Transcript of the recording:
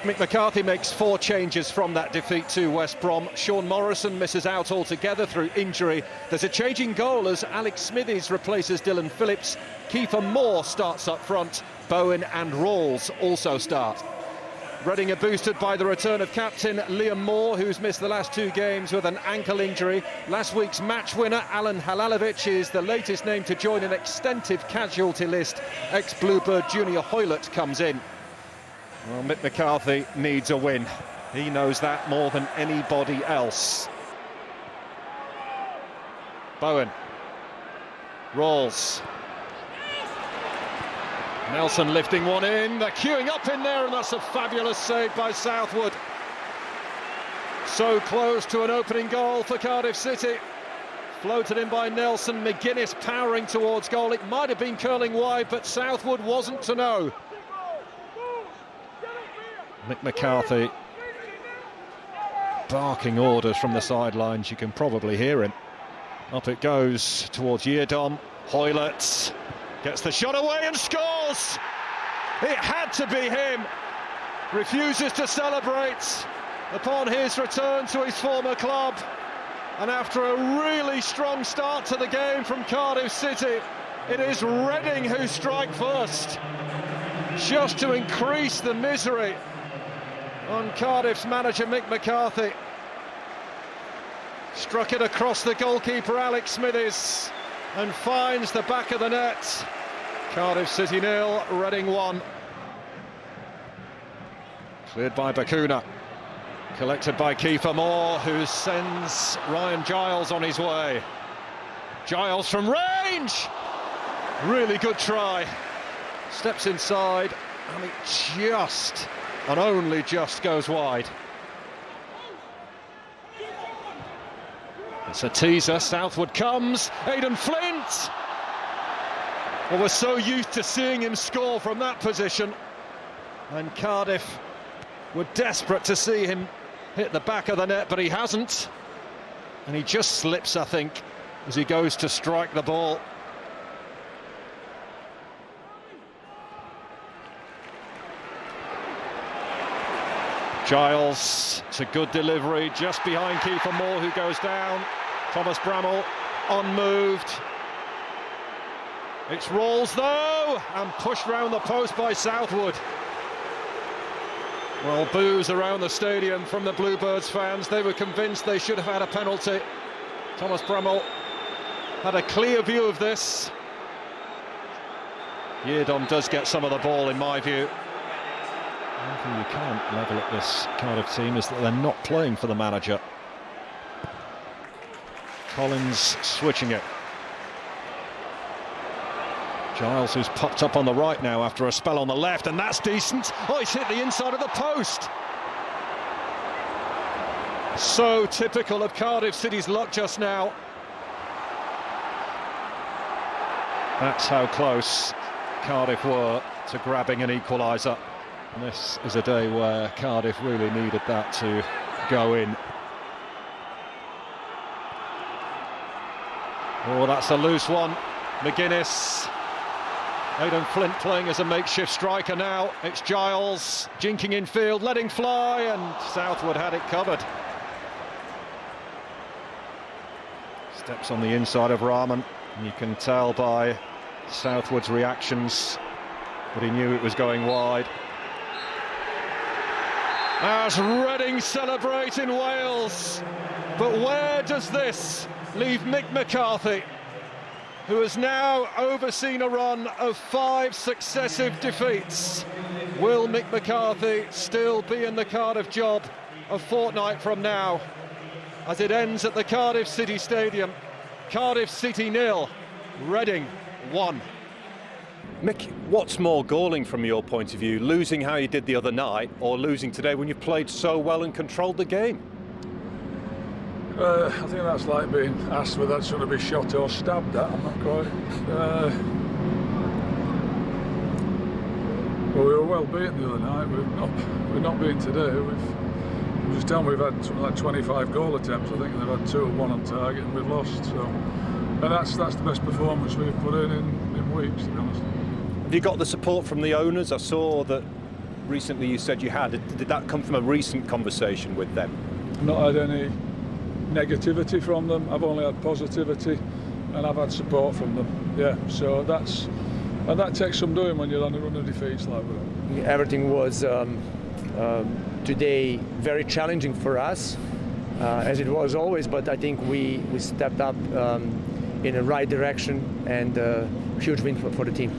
Mick McCarthy makes 4 changes from that defeat to West Brom. Sean Morrison misses out altogether through injury. There's a change in goal as Alex Smithies replaces Dylan Phillips. Kiefer Moore starts up front. Bowen and Rawls also start. Reading are boosted by the return of captain Liam Moore, who's missed the last 2 games with an ankle injury. Last week's match winner, Alan Halalovic, is the latest name to join an extensive casualty list. Ex-Bluebird Junior Hoylett comes in. Well, Mick McCarthy needs a win. He knows that more than anybody else. Bowen. Rawls. Nelson lifting one in. They're queuing up in there, and that's a fabulous save by Southwood. So close to an opening goal for Cardiff City. Floated in by Nelson. McGuinness powering towards goal. It might have been curling wide, but Southwood wasn't to know. Mick McCarthy barking orders from the sidelines. You can probably hear him. Up it goes towards Yeardom. Hoylett gets the shot away and scores! It had to be him. Refuses to celebrate upon his return to his former club. And after a really strong start to the game from Cardiff City, it is Reading who strike first, just to increase the misery on Cardiff's manager Mick McCarthy. Struck it across the goalkeeper Alex Smithies and finds the back of the net. Cardiff City 0, Reading 1. Cleared by Bakuna. Collected by Kiefer Moore, who sends Ryan Giles on his way. Giles from range! Really good try. Steps inside and it just, and only just, goes wide. It's a teaser. Southwood comes. Aidan Flint! Well, we're so used to seeing him score from that position. And Cardiff were desperate to see him hit the back of the net, but he hasn't. And he just slips, I think, as he goes to strike the ball. Giles, it's a good delivery, just behind Kiefer Moore, who goes down. Thomas Bramall unmoved. It's Rawls though, and pushed round the post by Southwood. Well, boos around the stadium from the Bluebirds fans. They were convinced they should have had a penalty. Thomas Bramall had a clear view of this. Yeardom does get some of the ball, in my view. One thing you can't level at this Cardiff team is that they're not playing for the manager. Collins switching it. Giles, who's popped up on the right now after a spell on the left, and that's decent. Oh, he's hit the inside of the post. So typical of Cardiff City's luck just now. That's how close Cardiff were to grabbing an equaliser. And this is a day where Cardiff really needed that to go in. Oh, that's a loose one. McGuinness. Aidan Flint playing as a makeshift striker now. It's Giles jinking in field, letting fly, and Southwood had it covered. Steps on the inside of Rahman. And you can tell by Southwood's reactions that he knew it was going wide. As Reading celebrate in Wales, but where does this leave Mick McCarthy, who has now overseen a run of 5 successive defeats? Will Mick McCarthy still be in the Cardiff job a fortnight from now, as it ends at the Cardiff City Stadium? Cardiff City 0, Reading 1. Mick, what's more galling from your point of view, losing how you did the other night, or losing today when you played so well and controlled the game? I think that's like being asked whether that's going to be shot or stabbed at. I'm not quite. Well, we were well beaten the other night. We're not beaten today. We've just done. We've had something like 25 goal attempts. I think they've had 2 or 1 on target, and we've lost. So, and that's the best performance we've put in weeks, to be honest. Have you got the support from the owners? I saw that recently you said you had. Did that come from a recent conversation with them? I've not had any negativity from them. I've only had positivity, and I've had support from them. Yeah, so that takes some doing when you're on a run of defeats like that. Everything was today very challenging for us, as it was always, but I think we stepped up in the right direction, and huge win for the team.